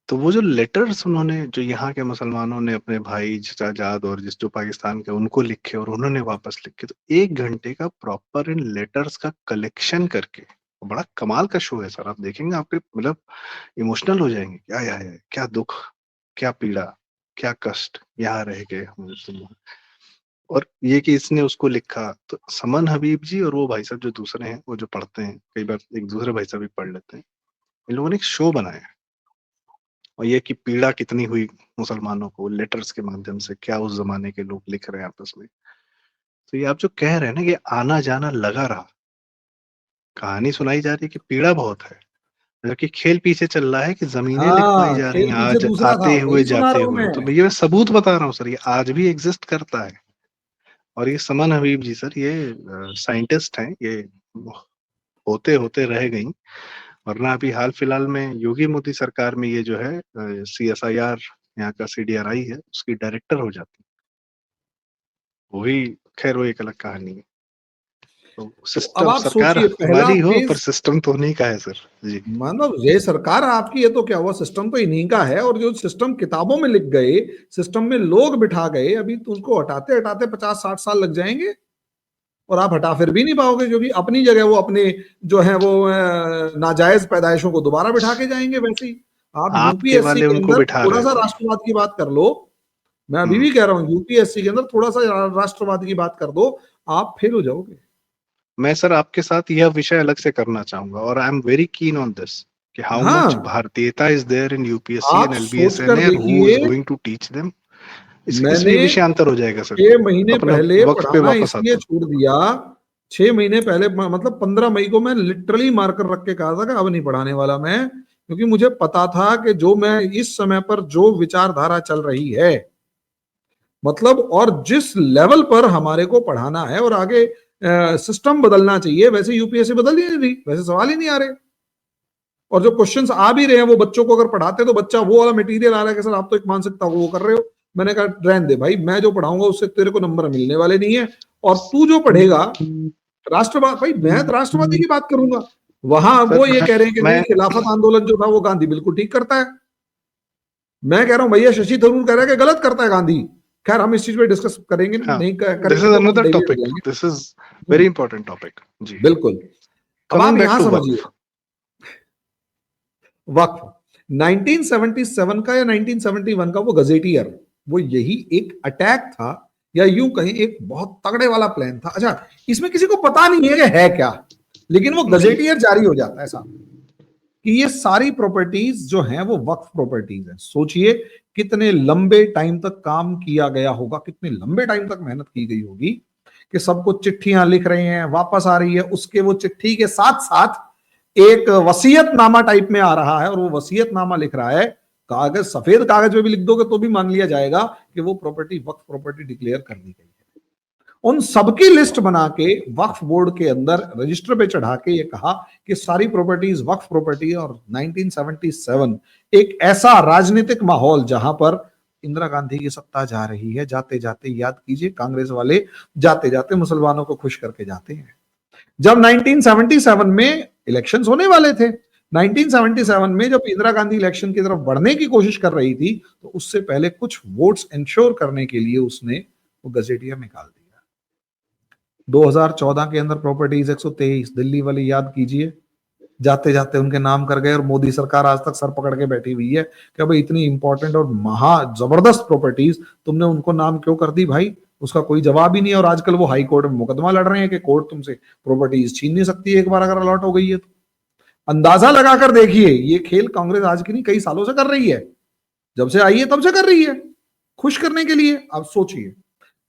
A: तो वो जो लेटर्स उन्होंने, जो यहाँ के मुसलमानों ने अपने भाई चाचाजाद और जिस जो पाकिस्तान के, उनको लिखे और उन्होंने वापस लिखे, तो 1 घंटे का प्रॉपर इन लेटर्स का कलेक्शन करके, बड़ा कमाल का शो है सर, आप देखेंगे आपके मतलब इमोशनल हो जाएंगे, क्या है, क्या दुख, क्या पीड़ा, क्या कष्ट, यहाँ रह गए हम मुसलमान। और ये कि इसने उसको लिखा, तो समन हबीब जी और वो भाई साहब जो दूसरे हैं, वो जो पढ़ते हैं, कई बार एक दूसरे भाई साहब भी पढ़ लेते हैं, इन लोगों ने एक शो बनाया है। और ये कि पीड़ा कितनी हुई मुसलमानों को लेटर्स के माध्यम से, क्या उस जमाने के लोग लिख रहे हैं आपस में। तो ये आप जो कह रहे हैं ना कि आना जाना लगा रहा, कहानी सुनाई जा रही है कि पीड़ा बहुत है, जबकि खेल पीछे चल रहा है कि जमीनें लिखवाई
B: हाँ,
A: जा रही
B: खेल
A: हैं
B: पीछे
A: आज
B: दूसरा था,
A: आते हुए
B: वही सुना
A: जाते
B: रहा हूं
A: हुए। तो
B: मैं।
A: मैं सबूत बता रहा हूँ सर, ये आज भी एग्जिस्ट करता है। और ये समन हबीब जी सर, ये साइंटिस्ट हैं, ये होते होते रह गई, वरना अभी हाल फिलहाल में योगी मोदी सरकार में ये जो है CSIR, यहाँ का CDRI है, उसकी डायरेक्टर हो जाती। वही, खैर वो एक अलग कहानी है। तो
B: तो अब
A: सिस्टम,
B: आप
A: सरकार
B: सोचिए, पहला
A: हमारी हो पर
B: फेज,
A: सिस्टम तो नहीं का है सर जी।
B: मतलब ये सरकार आपकी है तो क्या हुआ, सिस्टम तो इन्हीं का है। और जो सिस्टम किताबों में लिख गए, सिस्टम में लोग बिठा गए, अभी तो उसको हटाते हटाते 50-60 साल लग जाएंगे, और आप हटा फिर भी नहीं पाओगे, क्योंकि अपनी जगह वो अपने जो है वो नाजायज पैदाइशों को दोबारा बिठा के जाएंगे वैसे ही। आप
A: आपके
B: यूपीएससी
A: वाले
B: के
A: उनको
B: अंदर
A: बिठा
B: थोड़ा
A: रहे
B: सा
A: थे।
B: राष्ट्रवाद की बात कर लो, मैं अभी
A: हम्म।
B: भी कह रहा हूँ यूपीएससी के अंदर थोड़ा सा राष्ट्रवाद की बात कर दो, आप फेल हो जाओगे।
A: मैं सर आपके साथ यह विषय अलग से करना चाहूंगा, और I am very keen on this कि हाउ मच
B: हाँ,
A: भारतीयता इज देयर इन यूपीएससी
B: आप
A: एंड
B: सोच
A: LBSNA
B: कर
A: एंड हु इज
B: देखिए,
A: गोइंग टू टीच देम। इस
B: मैंने
A: भी विषयांतर हो जाएगा सर।
B: 6 महीने
A: अपना
B: पहले
A: वक्त पे
B: पढ़ाना
A: वापस
B: इसलिए
A: आता हूँ।
B: छोड़ दिया। 6 महीने पहले मतलब 15 मई को मैं लिटरली मार्कर रख के कहा था कि अब नहीं पढ़ाने वाला मैं, क्योंकि मुझे पता था कि जो मैं इस समय पर जो विचारधारा चल रही है, मतलब और जिस लेवल पर हमारे को पढ़ाना है और आगे सिस्टम बदलना चाहिए, वैसे यूपीएससी बदल ही नहीं रही, वैसे सवाल ही नहीं आ रहे। और जो क्वेश्चंस आ भी रहे हैं वो बच्चों को अगर पढ़ाते तो बच्चा वो वाला मटेरियल आ रहा है कि सर आप तो एक मानसिकता को वो कर रहे हो। मैंने कहा रहने दे भाई, मैं जो पढ़ाऊंगा उससे तेरे को नंबर मिलने वाले नहीं है, और तू जो पढ़ेगा राष्ट्रवाद, भाई मैं तो राष्ट्रवादी की बात करूंगा। वहां
A: सर
B: वो ये कह रहे हैं कि नहीं,
A: मैं
B: खिलाफत आंदोलन जो था वो गांधी बिल्कुल ठीक करता है। मैं कह रहा हूं भैया शशि थरूर कह रहा है कि गलत करता है गांधी। खैर हम इस चीज पे डिस्कस करेंगे नहीं,
A: हाँ,
B: नहीं
A: दिस
B: करेंगे
A: इज
B: तो हम
A: अनदर
B: डेविएट हो
A: टॉपिक,
B: जाएंगे।
A: This is very important topic जी।
B: बिल्कुल। अब
A: कमिंग
B: आप
A: बैक
B: यहां
A: टू
B: समझिए,
A: वक्फ।
B: वक्फ 1977 का या 1971 का वो गजेटियर, वो यही एक अटैक था, या यूं कहें एक बहुत तगड़े वाला प्लान था। अच्छा, इसमें किसी को पता नहीं है कि है क्या, लेकिन वो
A: जी।
B: गजेटियर जारी हो जाता है साहब कि ये सारी प्रॉपर्टीज जो हैं वो वक्फ प्रॉपर्टीज हैं। सोचिए कितने लंबे टाइम तक काम किया गया होगा, कितने लंबे टाइम तक मेहनत की गई होगी, कि सबको चिट्ठियां लिख रहे हैं, वापस आ रही है, उसके वो चिट्ठी के साथ साथ एक वसीयतनामा टाइप में आ रहा है, और वो वसीयतनामा लिख रहा है, कागज सफेद कागज में भी लिख दोगे तो भी मान लिया जाएगा कि वो प्रॉपर्टी वक्फ प्रॉपर्टी डिक्लेयर कर दी गई है। उन सबकी लिस्ट बना के वक्फ बोर्ड के अंदर रजिस्टर पे चढ़ा के ये कहा कि सारी प्रॉपर्टीज वक्फ प्रॉपर्टी। और 1977 एक ऐसा राजनीतिक माहौल जहां पर इंदिरा गांधी की सत्ता जा रही है, जाते जाते याद कीजिए कांग्रेस वाले जाते जाते मुसलमानों को खुश करके जाते हैं। जब 1977 में इलेक्शंस होने वाले थे, 1977 में जब इंदिरा गांधी इलेक्शन की तरफ बढ़ने की कोशिश कर रही थी, तो उससे पहले कुछ वोट्स इंश्योर करने के लिए उसने वो गजेटियर निकाल दिया। 2014 के अंदर प्रॉपर्टीज 123 दिल्ली वाले याद कीजिए, जाते जाते उनके नाम कर गए, और मोदी सरकार आज तक सर पकड़ के बैठी हुई है कि भाई इतनी इंपॉर्टेंट और महा जबरदस्त प्रॉपर्टीज तुमने उनको नाम क्यों कर दी भाई, उसका कोई जवाब ही नहीं है। और आजकल वो हाई कोर्ट में मुकदमा लड़ रहे हैं कि कोर्ट तुमसे प्रॉपर्टीज छीन नहीं सकती एक बार अगर अलॉट हो गई है तो। अंदाजा लगाकर देखिए, ये खेल कांग्रेस आज की नहीं कई सालों से कर रही है, जब से आई है तब से कर रही है, खुश करने के लिए। अब सोचिए,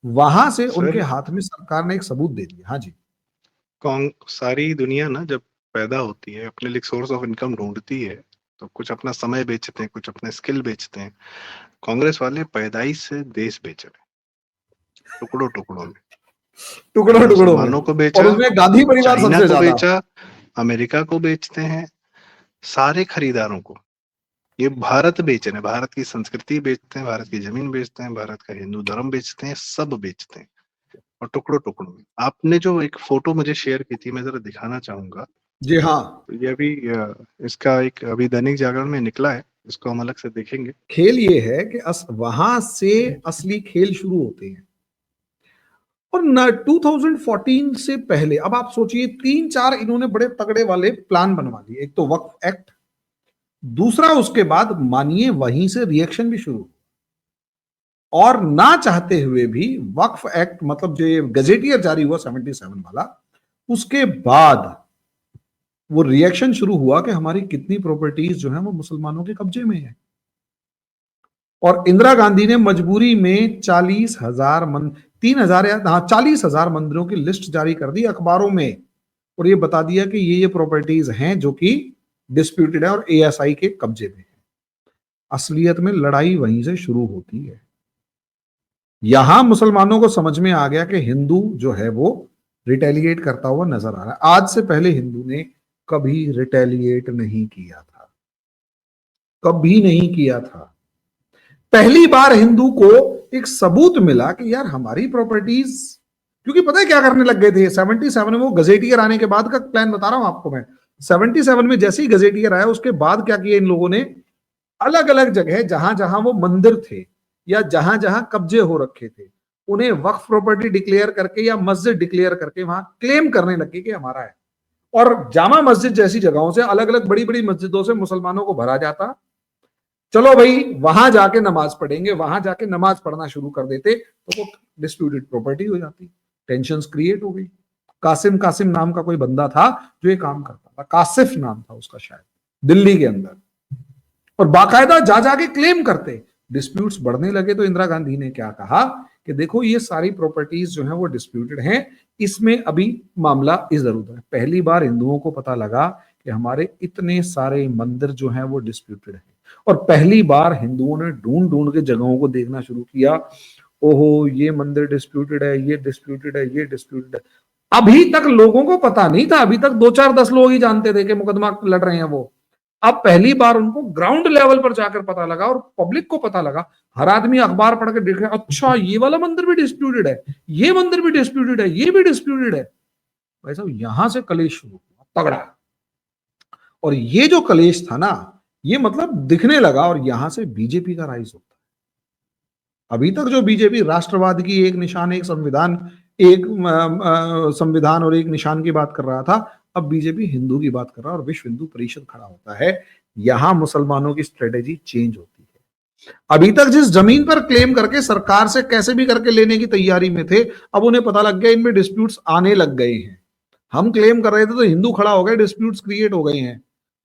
B: वहां से उनके
A: सर
B: हाथ में सरकार ने एक सबूत दे दिया। हाँ जी।
A: सारी दुनिया ना जब पैदा होती है, अपने लिए सोर्स ऑफ इनकम ढूंढती है, तो कुछ अपना समय बेचते हैं, कुछ अपने स्किल बेचते हैं। कांग्रेस वाले पैदाइश से देश बेच रहे हैं, टुकड़ों टुकड़ों में।
B: टुकड़ों टुकड़ों में,
A: मुसलमानों को
B: और
A: बेचा,
B: उसमें गांधी परिवार
A: चाइना
B: सबसे
A: को
B: ज्यादा।
A: बेचा, अमेरिका को बेचते हैं, सारे खरीदारों को। ये भारत बेच रहे हैं, भारत की संस्कृति बेचते हैं, भारत की जमीन बेचते हैं, भारत का हिंदू धर्म बेचते हैं, सब बेचते हैं, और टुकड़ों टुकड़ों में। आपने जो एक फोटो मुझे शेयर की थी, मैं जरा दिखाना चाहूंगा।
B: जी हाँ।
A: तो ये अभी इसका एक अभी दैनिक जागरण में निकला है, इसको हम अलग से देखेंगे।
B: खेल ये है कि वहां से असली खेल शुरू होते हैं। और 2014 से पहले अब आप सोचिए 3-4 इन्होंने बड़े तगड़े वाले प्लान बनवा लिए। एक तो वक्फ एक्ट, दूसरा उसके बाद मानिए वहीं से रिएक्शन भी शुरू, और ना चाहते हुए भी वक्फ एक्ट मतलब जो गजेटियर जारी हुआ 77 वाला, उसके बाद वो रिएक्शन शुरू हुआ कि हमारी कितनी प्रॉपर्टीज जो है वो मुसलमानों के कब्जे में है। और इंदिरा गांधी ने मजबूरी में 40,000 3,000 या 40,000 मंदिरों की लिस्ट जारी कर दी अखबारों में, और ये बता दिया कि ये प्रॉपर्टीज हैं जो कि डिस्प्यूटेड है और एएसआई के कब्जे में है। असलियत में लड़ाई वहीं से शुरू होती है। यहां मुसलमानों को समझ में आ गया कि हिंदू जो है वो रिटेलिएट करता हुआ नजर आ रहा है। आज से पहले हिंदू ने कभी रिटेलिएट नहीं किया था, कभी नहीं किया था। पहली बार हिंदू को एक सबूत मिला कि यार हमारी प्रॉपर्टीज, क्योंकि पता है क्या करने लग गए थे 77 में, वो गजेटियर आने के बाद का प्लान बता रहा हूं आपको मैं। 77 में जैसे ही गजेटियर आया उसके बाद क्या किया इन लोगों ने, अलग अलग जगह जहां जहां वो मंदिर थे या जहां जहां कब्जे हो रखे थे उन्हें वक्फ प्रॉपर्टी डिक्लेयर करके या मस्जिद डिक्लेयर करके वहां क्लेम करने लगे कि हमारा है। और जामा मस्जिद जैसी जगहों से, अलग अलग बड़ी बड़ी मस्जिदों से मुसलमानों को भरा जाता, चलो भाई वहां जाके नमाज पढ़ेंगे, वहां जाके नमाज पढ़ना शुरू कर देते तो वो डिस्प्यूटेड प्रॉपर्टी हो जाती। टेंशन क्रिएट हो गई। कासिम कासिम नाम का कोई बंदा था जो ये काम करता था, कासिफ नाम था उसका शायद, दिल्ली के अंदर, और बाकायदा जा जाके क्लेम करते। डिस्प्यूट्स बढ़ने लगे तो इंदिरा गांधी ने क्या कहा कि देखो ये सारी प्रॉपर्टीज जो है वो डिस्प्यूटेड हैं, इसमें अभी मामला इधर उधर है। पहली बार हिंदुओं को पता लगा कि हमारे इतने सारे मंदिर जो हैं वो डिस्प्यूटेड हैं, और पहली बार हिंदुओं ने ढूंढ ढूंढ के जगहों को देखना शुरू किया। ओहो ये मंदिर डिस्प्यूटेड है, ये डिस्प्यूटेड है, ये डिस्प्यूटेड है। अभी तक लोगों को पता नहीं था, अभी तक 2-4-10 लोग ही जानते थे कि मुकदमा लड़ रहे हैं वो। अब पहली बार उनको ग्राउंड लेवल पर जाकर पता लगा और पब्लिक को पता लगा। हर आदमी अखबार पढ़ के देख रहा है, अच्छा ये वाला मंदिर भी डिस्प्यूटेड है, ये मंदिर भी डिस्प्यूटेड है, ये भी डिस्प्यूटेड है। भाई साहब यहां से कलेश शुरू हुआ तगड़ा, और ये जो कलेश था ना ये मतलब दिखने लगा, और यहां से बीजेपी का राइज होता है। अभी तक जो बीजेपी राष्ट्रवाद की एक निशान, एक संविधान, एक संविधान और एक निशान की बात कर रहा था, अब बीजेपी हिंदू की बात कर रहा है और विश्व हिंदू परिषद खड़ा होता है। यहां मुसलमानों की स्ट्रेटेजी चेंज होती है। अभी तक जिस जमीन पर क्लेम करके सरकार से कैसे भी करके लेने की तैयारी में थे, अब उन्हें पता लग गया इनमें डिस्प्यूट्स आने लग गए हैं। हम क्लेम कर रहे थे तो हिंदू खड़ा हो गए, डिस्प्यूट्स क्रिएट हो गए हैं।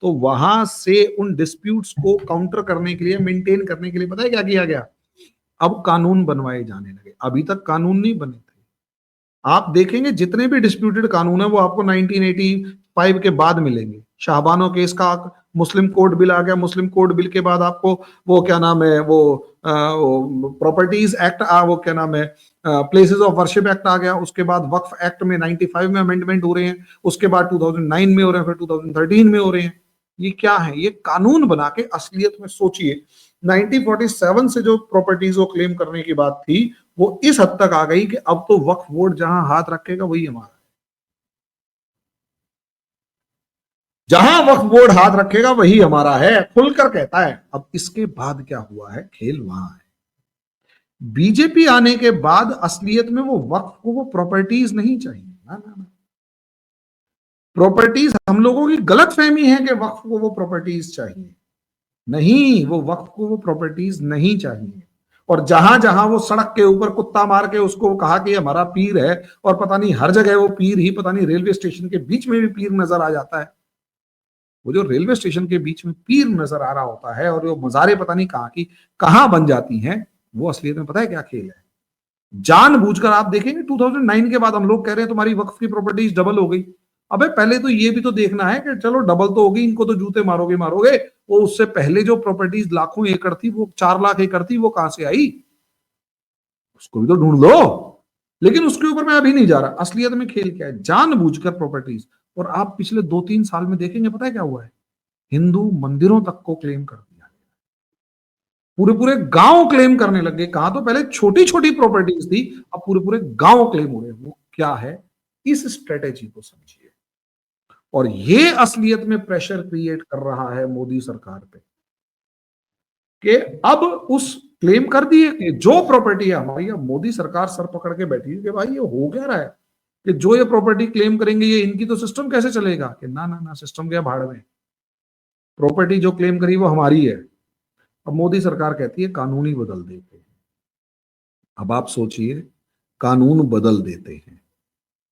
B: तो वहां से उन डिस्प्यूट्स को काउंटर करने के लिए, मेंटेन करने के लिए पता है क्या किया गया, अब कानून बनवाए जाने लगे। अभी तक कानून नहीं बने थे। आप देखेंगे जितने भी डिस्प्यूटेड कानून है वो आपको 1985 के बाद मिलेंगे। शाहबानो केस का मुस्लिम कोड बिल आ गया, मुस्लिम कोड बिल के बाद आपको वो क्या नाम है, वो प्रॉपर्टीज एक्ट, वो क्या नाम है, प्लेसेस ऑफ वर्शिप एक्ट आ गया। उसके बाद वक्फ एक्ट में 95 में अमेंडमेंट हो रहे हैं, उसके बाद 2009 में हो रहे हैं, फिर 2013 में हो रहे हैं। ये क्या है, ये कानून बना के असलियत में सोचिए 1947 से जो प्रॉपर्टीज को क्लेम करने की बात थी वो इस हद तक आ गई कि अब तो वक्फ बोर्ड जहां हाथ रखेगा वही हमारा है। जहां वक्फ बोर्ड हाथ रखेगा वही हमारा है, खुलकर कहता है। अब इसके बाद क्या हुआ है, खेल वहां है। बीजेपी आने के बाद असलियत में वो वक्फ को वो प्रॉपर्टीज नहीं चाहिए। ना ना ना, प्रॉपर्टीज, हम लोगों की गलत फहमी है कि वक्फ को वो प्रॉपर्टीज चाहिए। नहीं, वो वक्फ को वो प्रॉपर्टीज नहीं चाहिए। और जहां जहां वो सड़क के ऊपर कुत्ता मार के उसको कहा कि हमारा पीर है, और पता नहीं हर जगह वो पीर ही, पता नहीं रेलवे स्टेशन के बीच में भी पीर नजर आ जाता है। वो जो रेलवे स्टेशन के बीच में पीर नजर आ रहा होता है और वो मजारे पता नहीं कहां की कहां बन जाती हैं, वो असलियत में पता है क्या खेल है। जानबूझकर आप देखेंगे 2009 के बाद हम लोग कह रहे हैं तुम्हारी वक्फ की प्रॉपर्टीज डबल हो गई। अबे पहले तो ये भी तो देखना है कि चलो डबल तो होगी, इनको तो जूते मारोगे मारोगे, वो उससे पहले जो प्रॉपर्टीज लाखों एकड़ थी, वो 4 लाख एकड़ थी, वो कहां से आई, उसको भी तो ढूंढ लो। लेकिन उसके ऊपर मैं अभी नहीं जा रहा। असलियत में खेल क्या है, जानबूझकर प्रॉपर्टीज। और आप पिछले 2-3 साल में देखेंगे पता है क्या हुआ है, हिंदू मंदिरों तक को क्लेम कर दिया, पूरे पूरे गांव क्लेम करने लग गए। कहां तो पहले छोटी छोटी प्रॉपर्टीज थी, अब पूरे पूरे गांव क्लेम हो रहे। वो क्या है, इस स्ट्रेटेजी को समझिए। और ये असलियत में प्रेशर क्रिएट कर रहा है मोदी सरकार पे कि अब उस क्लेम कर दिए कि जो प्रॉपर्टी है हमारी, अब मोदी सरकार सर पकड़ के बैठी है कि भाई ये हो क्या रहा है कि जो ये प्रॉपर्टी क्लेम करेंगे ये इनकी तो सिस्टम कैसे चलेगा, कि ना ना ना, सिस्टम गया भाड़ में, प्रॉपर्टी जो क्लेम करी वो हमारी है। अब मोदी सरकार कहती है कानून ही बदल देते हैं। अब आप सोचिए, कानून बदल देते हैं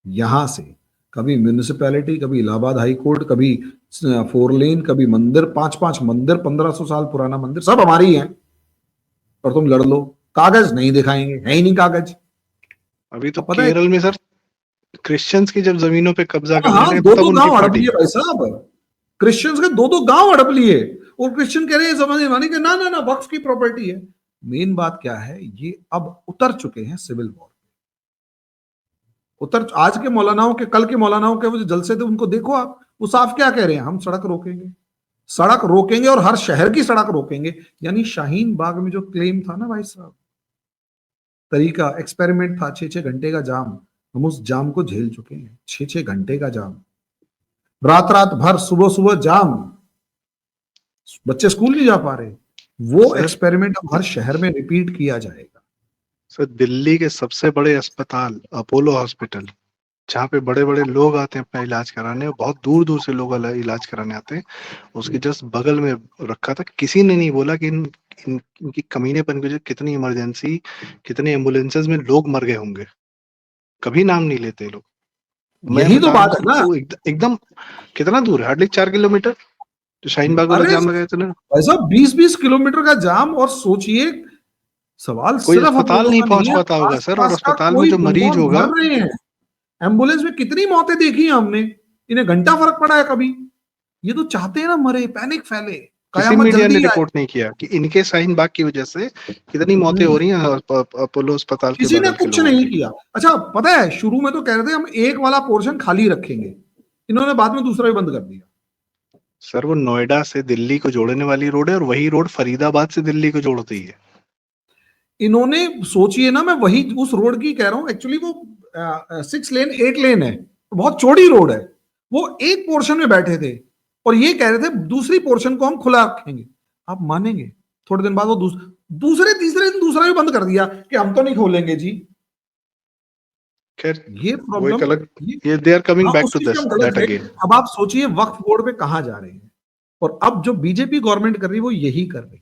B: यहां से, कभी म्यूनिसिपैलिटी, कभी इलाहाबाद हाई कोर्ट, कभी 4 लेन, कभी मंदिर, 5-5 मंदिर, 1500 साल पुराना मंदिर, सब हमारी है। और तुम लड़ लो, कागज नहीं दिखाएंगे, है ही नहीं कागज।
A: अभी तो
B: अब पता है,
A: केरल में सर क्रिश्चियंस की जब जमीनों पे कब्जा कर ले
B: हाँ
A: रहे हैं
B: दो
A: तब
B: दो
A: उनकी
B: गांव हड़प
A: पार्टी।
B: लिए भाई साहब, क्रिश्चियंस के दो दो गांव हड़प लिए, और क्रिश्चियन कह रहे हैं समझ मानी कि ना ना ना वक्फ की प्रॉपर्टी है। मेन बात क्या है, ये अब उतर चुके हैं सिविल वॉर, उतर आज के मौलानाओं के, कल के मौलानाओं के वो जो जलसे थे उनको देखो आप, वो साफ क्या कह रहे हैं, हम सड़क रोकेंगे, सड़क रोकेंगे और हर शहर की सड़क रोकेंगे। यानी शाहीन बाग में जो क्लेम था ना भाई साहब, तरीका एक्सपेरिमेंट था, 6-6 घंटे का जाम, हम उस जाम को झेल चुके हैं, 6-6 घंटे का जाम, रात रात भर, सुबह सुबह जाम, बच्चे स्कूल नहीं जा पा रहे। वो
A: सर
B: एक्सपेरिमेंट अब हर शहर में रिपीट किया जाएगा।
A: सर दिल्ली के सबसे बड़े अस्पताल अपोलो हॉस्पिटल, जहाँ पे बड़े बड़े लोग आते हैं अपना इलाज कराने, और बहुत दूर दूर से लोग इलाज कराने आते हैं, उसके जस्ट बगल में रखा था। किसी ने नहीं बोला कि इनकी कमीनेपन की वजह से कितनी इमरजेंसी, कितने एम्बुलेंसेज में लोग मर गए होंगे, कभी नाम नहीं लेते लोग। मैं
B: यही तो
A: बता रहा
B: बात है
A: हूँ
B: ना।
A: वो एकदम कितना दूर है, हार्डली 4 किलोमीटर, जो शाहीन बाग वाला
B: अरे
A: जाम लगाया था ना।
B: ऐसा 20-20 किलोमीटर का जाम, और सोचिए सवाल
A: कोई
B: सिर्फ
A: अस्पताल
B: अपोलो
A: नहीं
B: का
A: पहुंच
B: नहीं है,
A: पाता होगा सर, और
B: आसपास का
A: अस्पताल में
B: कोई
A: जो
B: भी
A: मरीज
B: लोग
A: होगा।
B: मर रहे हैं। एम्बुलेंस में कितनी मौतें देखी हैं हमने, इन्हें घंटा फर्क पड़ा है कभी? ये तो चाहते हैं ना मरे, पैनिक फैले,
A: किसी
B: कयामत
A: मीडिया ने
B: जल्दी आए।
A: रिपोर्ट नहीं किया कि इनके शाहीन बाग की वजह से कितनी मौतें हो
B: हम्म,
A: रही हैं अपोलो अस्पताल के
B: किसी ने
A: बगल के
B: कुछ
A: लोगों
B: नहीं
A: की।
B: किया। अच्छा पता है, शुरू में तो कह रहे थे हम एक वाला पोर्शन खाली रखेंगे, इन्होंने बाद में दूसरा भी बंद कर दिया।
A: सर वो नोएडा से दिल्ली को जोड़ने वाली रोड है, और वही रोड फरीदाबाद से दिल्ली को जोड़ती है।
B: इन्होंने, सोचिए ना, मैं वही उस रोड की कह रहा हूं, एक्चुअली वो 6 लेन 8 लेन है, बहुत चौड़ी रोड है। वो एक पोर्शन में बैठे थे और ये कह रहे थे दूसरी पोर्शन को हम खुला रखेंगे। आप मानेंगे, थोड़े दिन बाद वो दूसरे तीसरे दिन दूसरा भी बंद कर दिया कि हम तो नहीं खोलेंगे जी।
A: खैर
B: ये
A: वो एक
B: प्रॉब्लम,
A: अलग,
B: ये,
A: ये दे आर कमिंग
B: हाँ
A: बैक
B: उस
A: टू
B: चीज में
A: दिस
B: हम गलत
A: दैट
B: थे।
A: अगेन।
B: अब आप सोचिए वक्फ बोर्ड पे कहां जा रहे हैं, और अब जो बीजेपी गवर्नमेंट कर रही है वो यही कर रही है।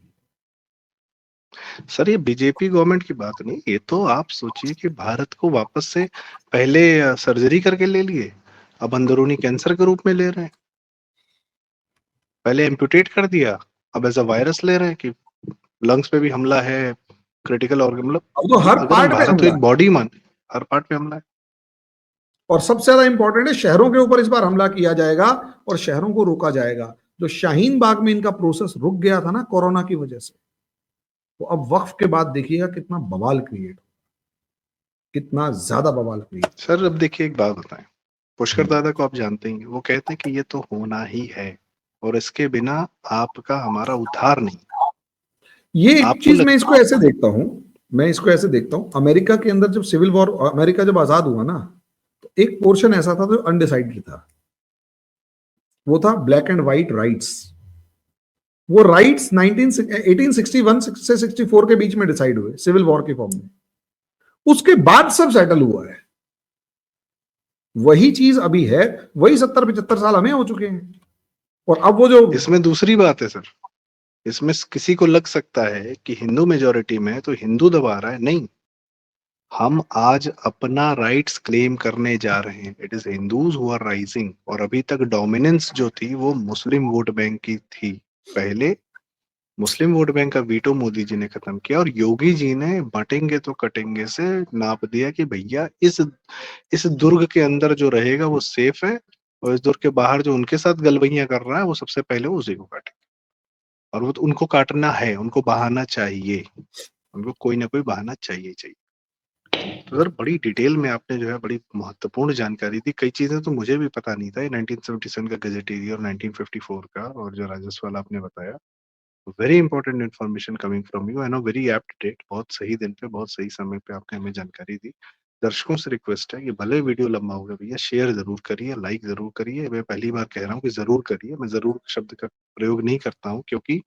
A: सर ये बीजेपी गवर्नमेंट की बात नहीं, ये तो आप सोचिए कि भारत को वापस से पहले सर्जरी करके ले लिए, अब अंदरूनी कैंसर के रूप में ले रहे हैं। पहले एम्पुटेट कर दिया, अब एज अ वायरस ले रहे हैं कि लंग्स पे भी हमला है, क्रिटिकल ऑर्गन, मतलब
B: अब तो हर
A: अगर हम
B: पार्ट पे
A: भारत को
B: हमला
A: एक
B: है,
A: बॉडी मान, हर पार्ट पे हमला है।
B: और सबसे ज्यादा इंपॉर्टेंट है, शहरों के ऊपर इस बार हमला किया जाएगा और शहरों को रोका जाएगा। जो शाहीन बाग में इनका प्रोसेस रुक गया था ना कोरोना की वजह से, तो अब वक्फ के बाद देखिएगा कितना बवाल क्रिएट, कितना ज्यादा बवाल क्रिएट।
A: सर अब देखिए एक बात बताएं, पुष्कर दादा को आप जानते ही हैं, वो कहते हैं कि ये तो होना ही है, और इसके बिना आपका हमारा उद्धार नहीं।
B: ये एक
A: आपको
B: चीज मैं
A: लग
B: इसको ऐसे देखता हूं, मैं इसको ऐसे देखता हूं, अमेरिका के अंदर जब सिविल वॉर, अमेरिका जब आजाद हुआ ना, तो एक पोर्शन ऐसा था जो अनडिसाइडेड था, वो था ब्लैक एंड व्हाइट राइट्स। वो राइट्स 1861 से 64 के बीच में डिसाइड हुए सिविल वॉर के फॉर्म में, उसके बाद सब सेटल हुआ है। वही चीज अभी है, वही 70-75 साल हमें हो चुके हैं, और अब वो जो,
A: इसमें दूसरी बात है सर, इसमें किसी को लग सकता है कि हिंदू मेजोरिटी में है तो हिंदू दबा रहा है, नहीं। हम आज अपना राइट्स क्लेम करने जा रहे हैं, it is Hindus who are rising. और अभी तक डोमिनेंस जो थी वो मुस्लिम वोट बैंक की थी। पहले मुस्लिम वोट बैंक का वीटो मोदी जी ने खत्म किया, और योगी जी ने बांटेंगे तो कटेंगे से नाप दिया कि भैया इस दुर्ग के अंदर जो रहेगा वो सेफ है, और इस दुर्ग के बाहर जो उनके साथ गलबैया कर रहा है वो सबसे पहले उसी को काटे। और वो तो उनको काटना है, उनको बहाना चाहिए, उनको कोई ना कोई बहाना चाहिए चाहिए। तो सर बड़ी डिटेल में आपने जो है बड़ी महत्वपूर्ण जानकारी दी, कई चीजें तो मुझे भी पता नहीं था, 1977 का गजेट एरिया और 1954 का, और जो राजस्व वाला आपने बताया, very important information coming from you, I know, very apt date, बहुत सही दिन पे बहुत सही समय पे आपने हमें जानकारी दी। दर्शकों से रिक्वेस्ट है कि भले वीडियो लंबा हो गया भैया, शेयर जरूर करिए, लाइक जरूर करिए। मैं पहली बार कह रहा हूँ कि जरूर करिए, मैं जरूर शब्द का प्रयोग नहीं करता हूँ, क्योंकि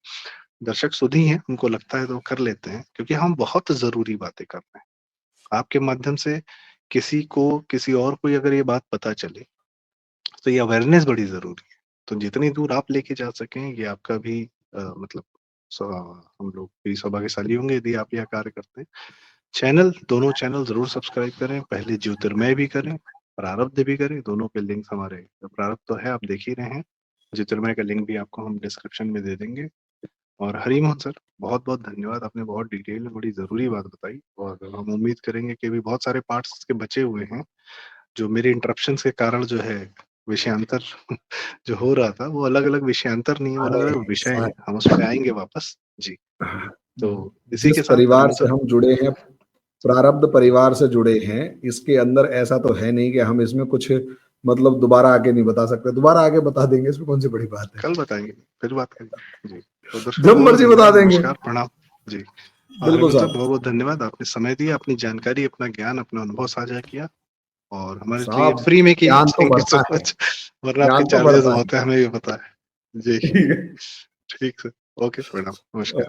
A: दर्शक सुधी हैं, उनको लगता है तो वो कर लेते हैं, क्योंकि हम बहुत जरूरी बातें कर रहे हैं। आपके माध्यम से किसी को, किसी और को अगर ये बात पता चले तो ये अवेयरनेस बड़ी जरूरी है। तो जितनी दूर आप लेके जा सकें ये आपका भी मतलब हम लोग भी सौभाग्यशाली होंगे यदि आप यह कार्य करते हैं। चैनल, दोनों चैनल जरूर सब्सक्राइब करें, पहले ज्योतिर्मय भी करें, प्रारब्ध भी करें, दोनों के लिंक हमारे, प्रारब्ध तो है आप देख ही रहे हैं, ज्योतिर्मय का लिंक भी आपको हम डिस्क्रिप्शन में दे देंगे। और हरिमोहन सर, बहुत बहुत धन्यवाद, आपने बहुत डिटेल में बड़ी जरूरी बात बताई, और हम उम्मीद करेंगे कि भी बहुत सारे पार्ट्स इसके बचे हुए हैं जो मेरे इंटरप्शन के कारण जो है विषयांतर जो हो रहा था, वो अलग अलग विषयांतर नहीं है, वो अलग
B: अरे
A: अलग विषय
B: सर,
A: है, हम उस पर आएंगे वापस जी। तो इसी
B: जिस
A: के साथ
B: परिवार
A: हरिमोहन
B: से
A: सर,
B: हम जुड़े हैं, प्रारब्ध परिवार से जुड़े हैं, इसके अंदर ऐसा तो है नहीं कि हम इसमें कुछ मतलब दोबारा आके नहीं बता सकते। दोबारा आगे बता देंगे, इसमें कौन सी बड़ी बात है।
A: कल बताएंगे, फिर बात करेंगे जी। तो दर्शकों,
B: जब
A: बहुत बहुत
B: मर्जी बता
A: धन्यवाद,
B: देंगे।
A: नमस्कार, प्रणाम जी।
B: बिल्कुल
A: हरिमोहन सर,
B: साहब।
A: बहुत बहुत धन्यवाद, आपने समय दिया, अपनी जानकारी, अपना ज्ञान, अपना अनुभव साझा किया, और हमारे लिए
B: साहब
A: फ्री में किया,
B: ज्ञान तो
A: थैंक यू सो
B: बढ़ता है,
A: मच, वरना आपके
B: ज्ञान तो
A: चार्जेस
B: बढ़ता है।
A: बहुत है, हमें भी पता है जी।
B: ठीक है।
A: ठीक सर, ओके, प्रणाम, नमस्कार।